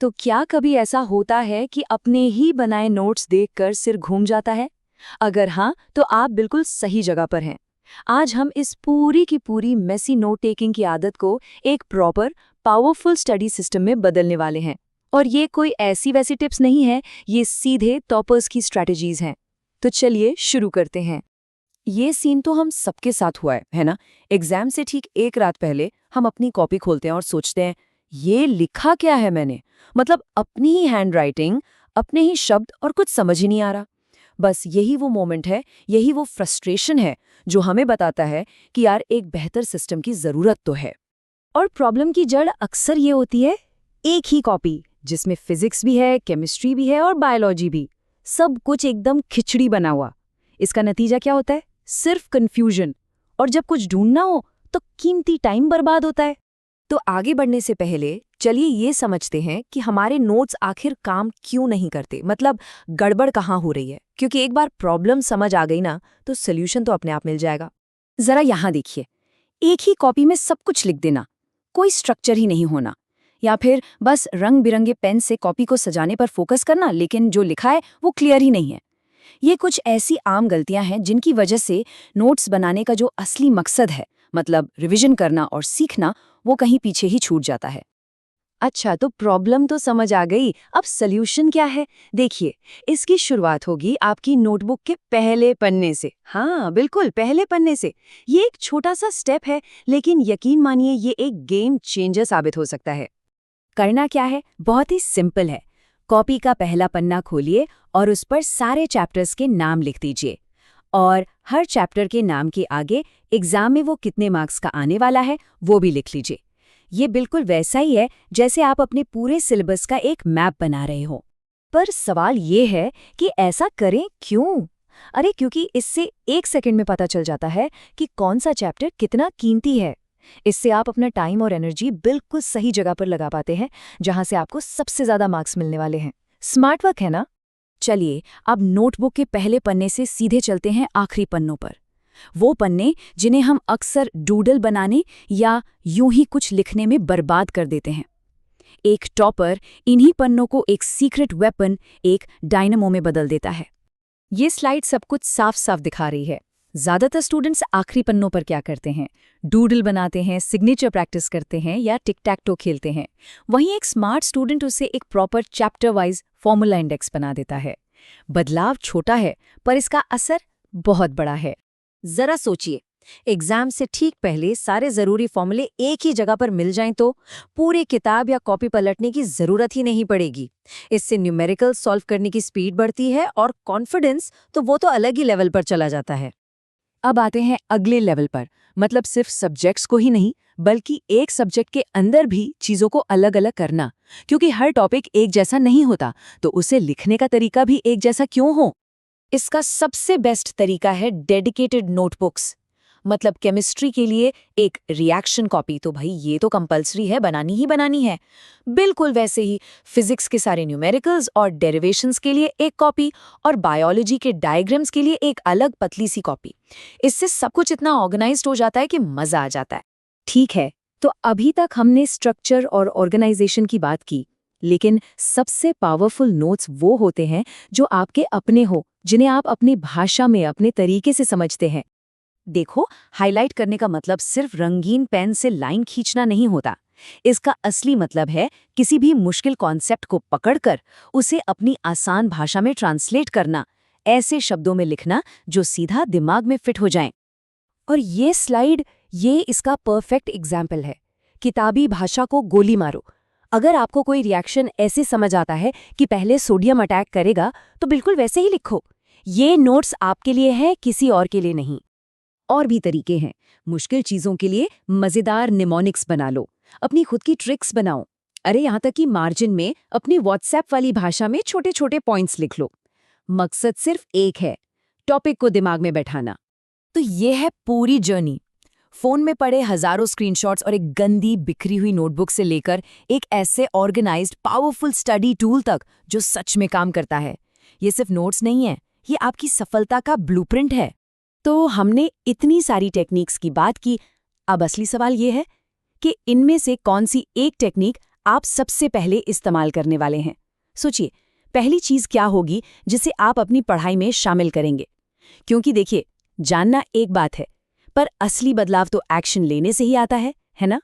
तो क्या कभी ऐसा होता है कि अपने ही बनाए नोट्स देखकर सिर घूम जाता है? अगर हाँ, तो आप बिल्कुल सही जगह पर हैं। आज हम इस पूरी की पूरी मेसी नोट टेकिंग की आदत को एक प्रॉपर, पावरफुल स्टडी सिस्टम में बदलने वाले हैं। और ये कोई ऐसी वैसी टिप्स नहीं है, ये सीधे टॉपर्स की स्ट्रैटेजीज हैं। तो चलिए शुरू करते हैं। ये सीन तो हम सबके साथ हुआ है ना? एग्जाम से ठीक एक रात पहले हम अपनी कॉपी खोलते हैं और सोचते हैं, ये लिखा क्या है मैंने? मतलब अपनी ही हैंडराइटिंग, अपने ही शब्द और कुछ समझ ही नहीं आ रहा। बस यही वो मोमेंट है, यही वो फ्रस्ट्रेशन है जो हमें बताता है कि यार एक बेहतर सिस्टम की जरूरत तो है। और प्रॉब्लम की जड़ अक्सर ये होती है, एक ही कॉपी जिसमें फिजिक्स भी है, केमिस्ट्री भी है और बायोलॉजी भी। सब कुछ एकदम खिचड़ी बना हुआ। इसका नतीजा क्या होता है? सिर्फ कंफ्यूजन। और जब कुछ ढूंढना हो तो कीमती टाइम बर्बाद होता है। तो आगे बढ़ने से पहले चलिए ये समझते हैं कि हमारे नोट्स आखिर काम क्यों नहीं करते, मतलब गड़बड़ कहाँ हो रही है। क्योंकि एक बार प्रॉब्लम समझ आ गई ना, तो सोल्यूशन तो अपने आप मिल जाएगा। जरा यहाँ देखिए, एक ही कॉपी में सब कुछ लिख देना, कोई स्ट्रक्चर ही नहीं होना, या फिर बस रंग बिरंगे पेन से कॉपी को सजाने पर फोकस करना, लेकिन जो लिखा है वो क्लियर ही नहीं है। ये कुछ ऐसी आम गलतियां हैं जिनकी वजह से नोट्स बनाने का जो असली मकसद है, मतलब रिवीजन करना और सीखना, वो कहीं पीछे ही छूट जाता है। अच्छा, तो प्रॉब्लम तो समझ आ गई। अब सल्यूशन क्या है? देखिए, इसकी शुरुआत होगी आपकी नोटबुक के पहले पन्ने से। हाँ, बिल्कुल पहले पन्ने से। ये एक छोटा सा स्टेप है, लेकिन यकीन मानिए ये एक गेम चेंजर साबित हो सकता है। करना क्या है? बहुत ही सिंपल है। कॉपी का पहला पन्ना खोलिए और उस पर सारे चैप्टर्स के नाम लिख दीजिए। और हर चैप्टर के नाम के आगे एग्जाम में वो कितने मार्क्स का आने वाला है वो भी लिख लीजिए। ये बिल्कुल वैसा ही है जैसे आप अपने पूरे सिलेबस का एक मैप बना रहे हो। पर सवाल ये है कि ऐसा करें क्यों? अरे क्योंकि इससे एक सेकंड में पता चल जाता है कि कौन सा चैप्टर कितना कीमती है। इससे आप अपना टाइम और एनर्जी बिल्कुल सही जगह पर लगा पाते हैं, जहां से आपको सबसे ज्यादा मार्क्स मिलने वाले हैं। स्मार्ट वर्क है ना? चलिए अब नोटबुक के पहले पन्ने से सीधे चलते हैं आखिरी पन्नों पर। वो पन्ने जिन्हें हम अक्सर डूडल बनाने या यूं ही कुछ लिखने में बर्बाद कर देते हैं। एक टॉपर इन्हीं पन्नों को एक सीक्रेट वेपन, एक डायनामो में बदल देता है। ये स्लाइड सब कुछ साफ साफ दिखा रही है। ज्यादातर स्टूडेंट्स आखिरी पन्नों पर क्या करते हैं? डूडल बनाते हैं, सिग्नेचर प्रैक्टिस करते हैं या टिक टैक टो खेलते हैं। वहीं एक स्मार्ट स्टूडेंट उसे एक proper chapter wise formula index बना देता है। बदलाव छोटा है, पर इसका असर बहुत बड़ा है। जरा सोचिए, एग्जाम से ठीक पहले सारे जरूरी फॉर्मूले एक ही जगह पर मिल जाएं तो पूरी किताब या कॉपी पलटने की जरूरत ही नहीं पड़ेगी। इससे न्यूमेरिकल सॉल्व करने की स्पीड बढ़ती है और कॉन्फिडेंस तो वो तो अलग ही लेवल पर चला जाता है। अब आते हैं अगले लेवल पर, मतलब सिर्फ सब्जेक्ट्स को ही नहीं, बल्कि एक सब्जेक्ट के अंदर भी चीजों को अलग अलग करना। क्योंकि हर टॉपिक एक जैसा नहीं होता, तो उसे लिखने का तरीका भी एक जैसा क्यों हो? इसका सबसे बेस्ट तरीका है डेडिकेटेड नोटबुक्स। मतलब केमिस्ट्री के लिए एक रिएक्शन कॉपी, तो भाई ये तो कंपलसरी है, बनानी ही बनानी है। बिल्कुल वैसे ही फिजिक्स के सारे न्यूमेरिकल्स और डेरिवेशंस के लिए एक कॉपी, और बायोलॉजी के डायग्राम्स के लिए एक अलग पतली सी कॉपी। इससे सब कुछ इतना ऑर्गेनाइज्ड हो जाता है कि मजा आ जाता है। ठीक है, तो अभी तक हमने स्ट्रक्चर और ऑर्गेनाइजेशन की बात की, लेकिन सबसे पावरफुल नोट्स वो होते हैं जो आपके अपने हो, जिन्हें आप अपनी भाषा में अपने तरीके से समझते हैं। देखो, हाईलाइट करने का मतलब सिर्फ रंगीन पेन से लाइन खींचना नहीं होता। इसका असली मतलब है किसी भी मुश्किल कॉन्सेप्ट को पकड़कर उसे अपनी आसान भाषा में ट्रांसलेट करना, ऐसे शब्दों में लिखना जो सीधा दिमाग में फिट हो जाएं। और ये स्लाइड, ये इसका परफेक्ट एग्जाम्पल है। किताबी भाषा को गोली मारो। अगर आपको कोई रिएक्शन ऐसे समझ आता है कि पहले सोडियम अटैक करेगा, तो बिल्कुल वैसे ही लिखो। ये नोट्स आपके लिए है, किसी और के लिए नहीं। और भी तरीके हैं। मुश्किल चीजों के लिए मजेदार निमोनिक्स बना लो, अपनी खुद की ट्रिक्स बनाओ। अरे यहाँ तक कि मार्जिन में अपनी व्हाट्सएप वाली भाषा में छोटे छोटे पॉइंट्स लिख लो। मकसद सिर्फ एक है, टॉपिक को दिमाग में बैठाना। तो ये है पूरी जर्नी। फोन में पड़े हजारों स्क्रीनशॉट्स और एक गंदी बिखरी हुई नोटबुक से लेकर एक ऐसे ऑर्गेनाइज्ड पावरफुल स्टडी टूल तक जो सच में काम करता है। ये सिर्फ नोट्स नहीं है, ये आपकी सफलता का ब्लूप्रिंट है। तो हमने इतनी सारी टेक्निक्स की बात की, अब असली सवाल ये है कि इनमें से कौन सी एक टेक्निक आप सबसे पहले इस्तेमाल करने वाले हैं। सोचिए, पहली चीज क्या होगी जिसे आप अपनी पढ़ाई में शामिल करेंगे? क्योंकि देखिए, जानना एक बात है, पर असली बदलाव तो एक्शन लेने से ही आता है ना?